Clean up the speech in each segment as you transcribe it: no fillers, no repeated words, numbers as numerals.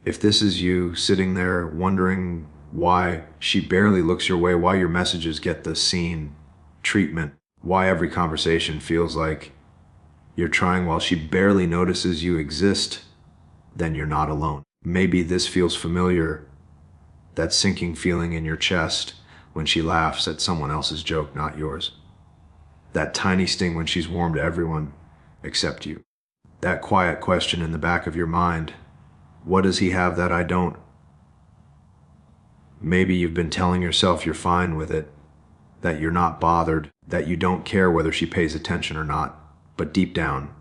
If this is you sitting there wondering why she barely looks your way, why your messages get the scene treatment, why every conversation feels like you're trying while she barely notices you exist, then you're not alone. Maybe this feels familiar, that sinking feeling in your chest when she laughs at someone else's joke, not yours. That tiny sting when she's warm to everyone except you. That quiet question in the back of your mind, what does he have that I don't? Maybe you've been telling yourself you're fine with it, that you're not bothered, that you don't care whether she pays attention or not. But deep down,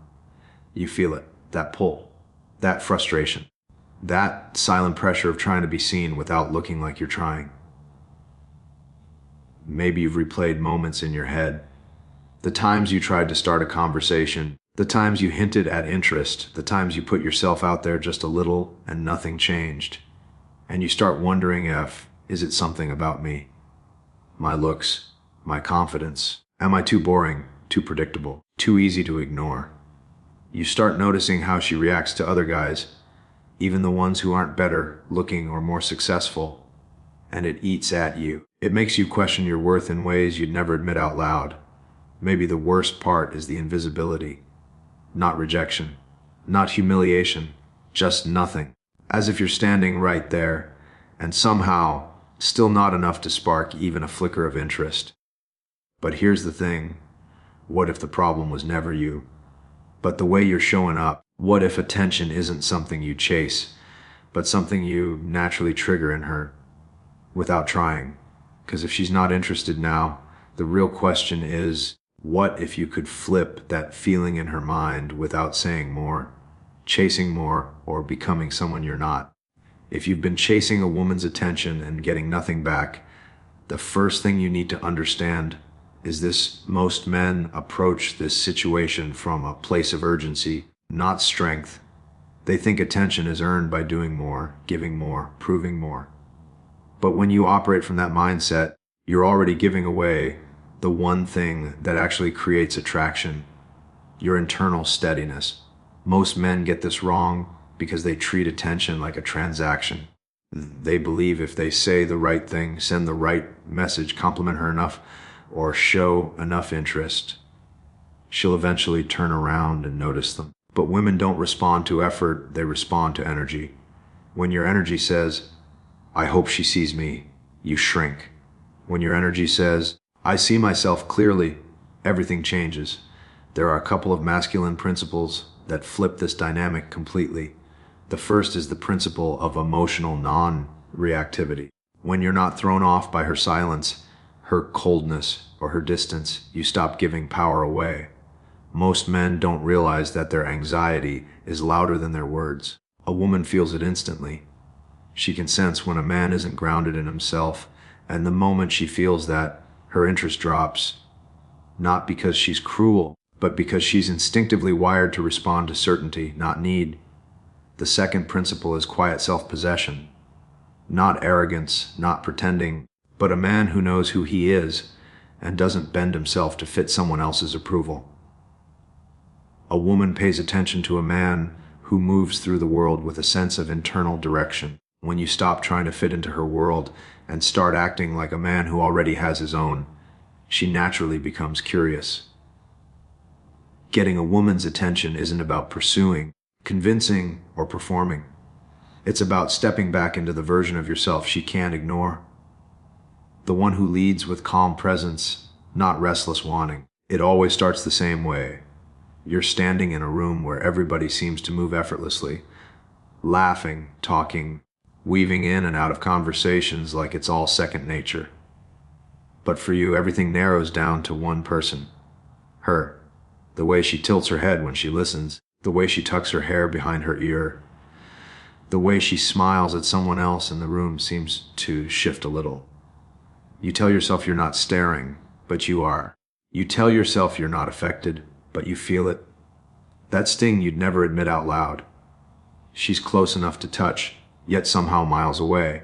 you feel it, that pull, that frustration, that silent pressure of trying to be seen without looking like you're trying. Maybe you've replayed moments in your head, the times you tried to start a conversation, the times you hinted at interest, the times you put yourself out there just a little and nothing changed. And you start wondering is it something about me? My looks, my confidence? Am I too boring, too predictable, too easy to ignore? You start noticing how she reacts to other guys, even the ones who aren't better looking or more successful, and it eats at you. It makes you question your worth in ways you'd never admit out loud. Maybe the worst part is the invisibility. Not rejection, not humiliation, just nothing. As if you're standing right there, and somehow still not enough to spark even a flicker of interest. But here's the thing, what if the problem was never you, but the way you're showing up? What if attention isn't something you chase, but something you naturally trigger in her without trying? Because if she's not interested now, the real question is, what if you could flip that feeling in her mind without saying more, chasing more, or becoming someone you're not? If you've been chasing a woman's attention and getting nothing back, the first thing you need to understand is this: most men approach this situation from a place of urgency, not strength. They think attention is earned by doing more, giving more, proving more. But when you operate from that mindset, you're already giving away the one thing that actually creates attraction, your internal steadiness. Most men get this wrong because they treat attention like a transaction. They believe if they say the right thing, send the right message, compliment her enough, or show enough interest, she'll eventually turn around and notice them. But women don't respond to effort, they respond to energy. When your energy says, I hope she sees me, you shrink. When your energy says, I see myself clearly, everything changes. There are a couple of masculine principles that flip this dynamic completely. The first is the principle of emotional non-reactivity. When you're not thrown off by her silence, her coldness, or her distance, you stop giving power away. Most men don't realize that their anxiety is louder than their words. A woman feels it instantly. She can sense when a man isn't grounded in himself, and the moment she feels that, her interest drops. Not because she's cruel, but because she's instinctively wired to respond to certainty, not need. The second principle is quiet self-possession. Not arrogance, not pretending, but a man who knows who he is and doesn't bend himself to fit someone else's approval. A woman pays attention to a man who moves through the world with a sense of internal direction. When you stop trying to fit into her world and start acting like a man who already has his own, she naturally becomes curious. Getting a woman's attention isn't about pursuing, convincing, or performing. It's about stepping back into the version of yourself she can't ignore. The one who leads with calm presence, not restless wanting. It always starts the same way. You're standing in a room where everybody seems to move effortlessly, laughing, talking, weaving in and out of conversations like it's all second nature. But for you, everything narrows down to one person. Her. The way she tilts her head when she listens, the way she tucks her hair behind her ear, the way she smiles at someone else in the room seems to shift a little. You tell yourself you're not staring, but you are. You tell yourself you're not affected, but you feel it. That sting you'd never admit out loud. She's close enough to touch, yet somehow miles away.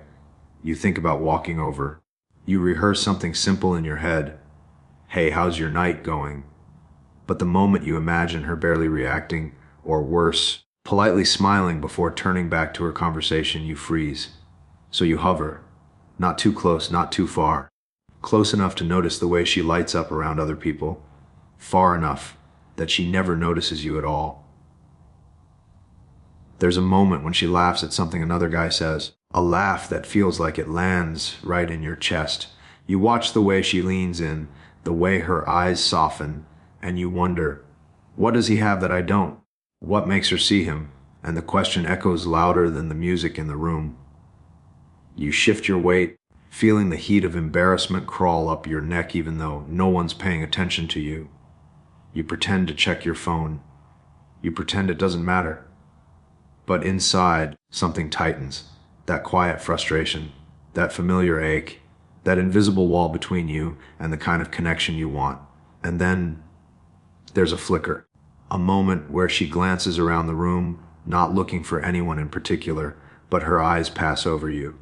You think about walking over. You rehearse something simple in your head. Hey, how's your night going? But the moment you imagine her barely reacting, or worse, Politely smiling before turning back to her conversation, you freeze. So you hover. Not too close, not too far. Close enough to notice the way she lights up around other people. Far enough that she never notices you at all. There's a moment when she laughs at something another guy says. A laugh that feels like it lands right in your chest. You watch the way she leans in, the way her eyes soften, and you wonder, what does he have that I don't? What makes her see him? And the question echoes louder than the music in the room. You shift your weight, feeling the heat of embarrassment crawl up your neck even though no one's paying attention to you. You pretend to check your phone. You pretend it doesn't matter. But inside, something tightens. That quiet frustration, that familiar ache, that invisible wall between you and the kind of connection you want. And then there's a flicker, a moment where she glances around the room, not looking for anyone in particular, but her eyes pass over you.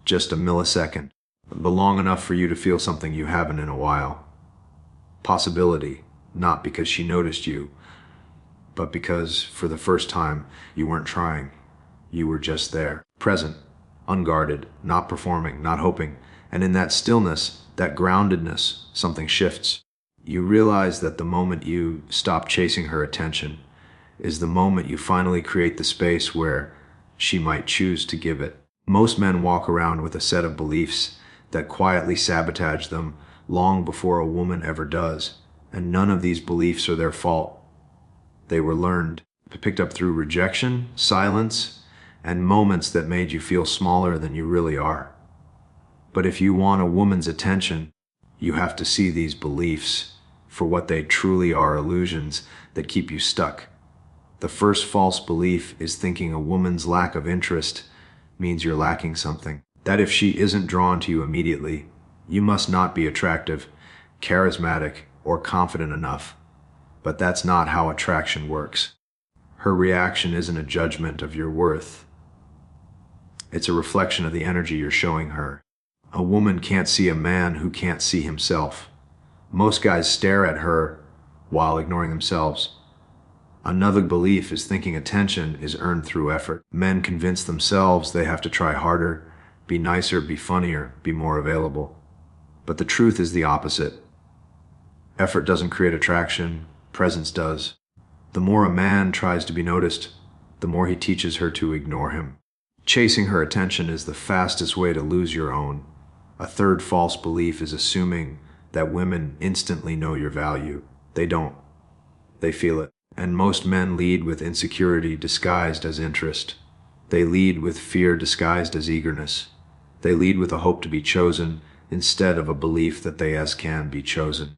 Just a millisecond, but long enough for you to feel something you haven't in a while. Possibility, not because she noticed you, but because, for the first time, you weren't trying. You were just there, present, unguarded, not performing, not hoping. And in that stillness, that groundedness, something shifts. You realize that the moment you stop chasing her attention is the moment you finally create the space where she might choose to give it. Most men walk around with a set of beliefs that quietly sabotage them long before a woman ever does. And none of these beliefs are their fault. They were learned, picked up through rejection, silence, and moments that made you feel smaller than you really are. But if you want a woman's attention, you have to see these beliefs for what they truly are, illusions that keep you stuck. The first false belief is thinking a woman's lack of interest means you're lacking something. That if she isn't drawn to you immediately, you must not be attractive, charismatic, or confident enough. But that's not how attraction works. Her reaction isn't a judgment of your worth. It's a reflection of the energy you're showing her. A woman can't see a man who can't see himself. Most guys stare at her while ignoring themselves. Another belief is thinking attention is earned through effort. Men convince themselves they have to try harder, be nicer, be funnier, be more available. But the truth is the opposite. Effort doesn't create attraction, presence does. The more a man tries to be noticed, the more he teaches her to ignore him. Chasing her attention is the fastest way to lose your own. A third false belief is assuming that women instantly know your value. They don't. They feel it. And most men lead with insecurity disguised as interest. They lead with fear disguised as eagerness. They lead with a hope to be chosen instead of a belief that they can be chosen.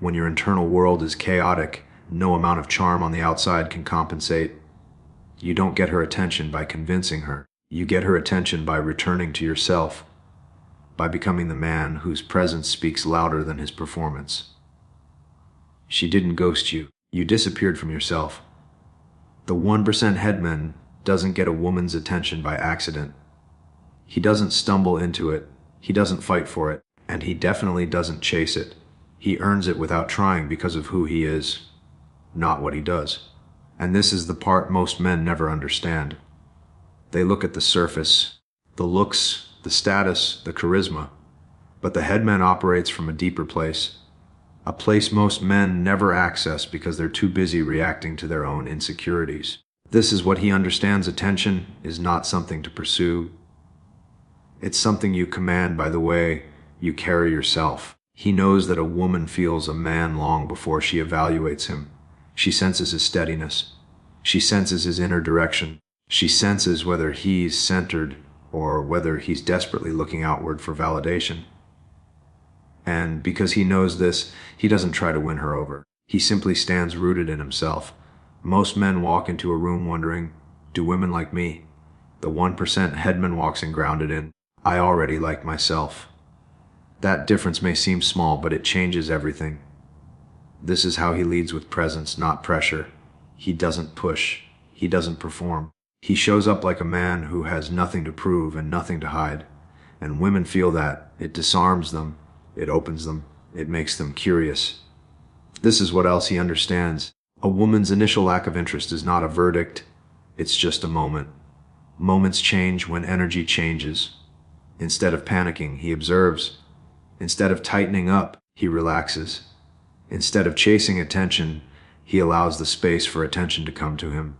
When your internal world is chaotic, no amount of charm on the outside can compensate. You don't get her attention by convincing her. You get her attention by returning to yourself, by becoming the man whose presence speaks louder than his performance. She didn't ghost you. You disappeared from yourself. The 1% headman doesn't get a woman's attention by accident. He doesn't stumble into it. He doesn't fight for it. And he definitely doesn't chase it. He earns it without trying because of who he is, not what he does. And this is the part most men never understand. They look at the surface, the looks, the status, the charisma. But the headman operates from a deeper place. A place most men never access because they're too busy reacting to their own insecurities. This is what he understands. Attention is not something to pursue. It's something you command by the way you carry yourself. He knows that a woman feels a man long before she evaluates him. She senses his steadiness. She senses his inner direction. She senses whether he's centered or whether he's desperately looking outward for validation. And because he knows this, he doesn't try to win her over. He simply stands rooted in himself. Most men walk into a room wondering, do women like me? The 1% headman walks in grounded in, I already like myself. That difference may seem small, but it changes everything. This is how he leads, with presence, not pressure. He doesn't push. He doesn't perform. He shows up like a man who has nothing to prove and nothing to hide. And women feel that. It disarms them. It opens them. It makes them curious. This is what else he understands. A woman's initial lack of interest is not a verdict, it's just a moment. Moments change when energy changes. Instead of panicking, he observes. Instead of tightening up, he relaxes. Instead of chasing attention, he allows the space for attention to come to him.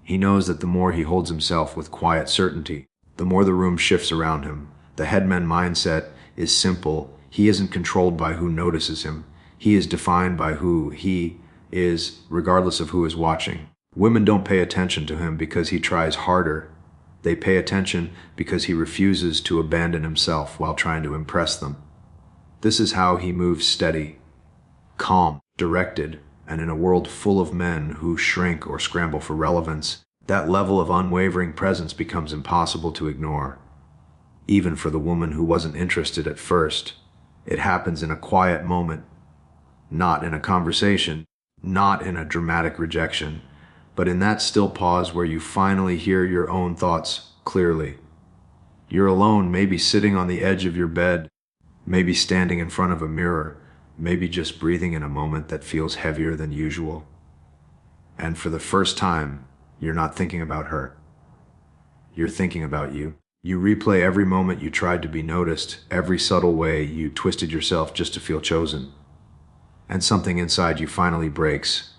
He knows that the more he holds himself with quiet certainty, the more the room shifts around him. The Headman mindset is simple. He isn't controlled by who notices him. He is defined by who he is, regardless of who is watching. Women don't pay attention to him because he tries harder. They pay attention because he refuses to abandon himself while trying to impress them. This is how he moves steady, calm, directed, and in a world full of men who shrink or scramble for relevance, that level of unwavering presence becomes impossible to ignore. Even for the woman who wasn't interested at first, it happens in a quiet moment, not in a conversation, not in a dramatic rejection, but in that still pause where you finally hear your own thoughts clearly. You're alone, maybe sitting on the edge of your bed, maybe standing in front of a mirror, maybe just breathing in a moment that feels heavier than usual. And for the first time, you're not thinking about her. You're thinking about you. You replay every moment you tried to be noticed, every subtle way you twisted yourself just to feel chosen. And something inside you finally breaks,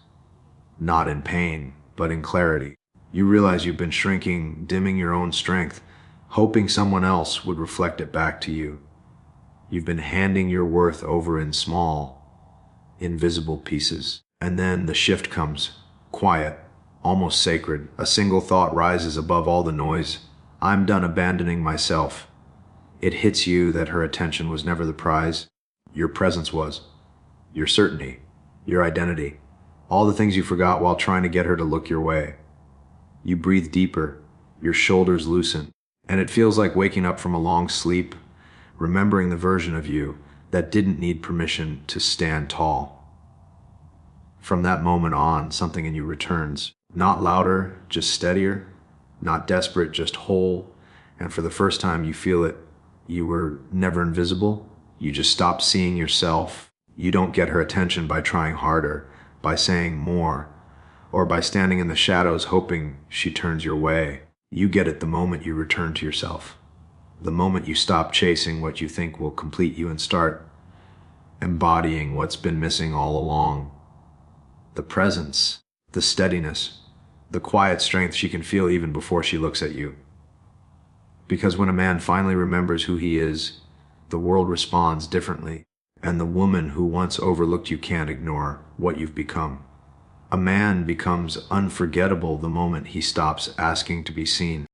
not in pain, but in clarity. You realize you've been shrinking, dimming your own strength, hoping someone else would reflect it back to you. You've been handing your worth over in small, invisible pieces. And then the shift comes, quiet, almost sacred. A single thought rises above all the noise. I'm done abandoning myself. It hits you that her attention was never the prize. Your presence was. Your certainty. Your identity. All the things you forgot while trying to get her to look your way. You breathe deeper. Your shoulders loosen. And it feels like waking up from a long sleep, remembering the version of you that didn't need permission to stand tall. From that moment on, something in you returns. Not louder, just steadier. Not desperate, just whole. And for the first time you feel it. You were never invisible. You just stopped seeing yourself. You don't get her attention by trying harder, by saying more, or by standing in the shadows hoping she turns your way. You get it the moment you return to yourself. The moment you stop chasing what you think will complete you and start embodying what's been missing all along. The presence, the steadiness, the quiet strength she can feel even before she looks at you. Because when a man finally remembers who he is, the world responds differently, and the woman who once overlooked you can't ignore what you've become. A man becomes unforgettable the moment he stops asking to be seen.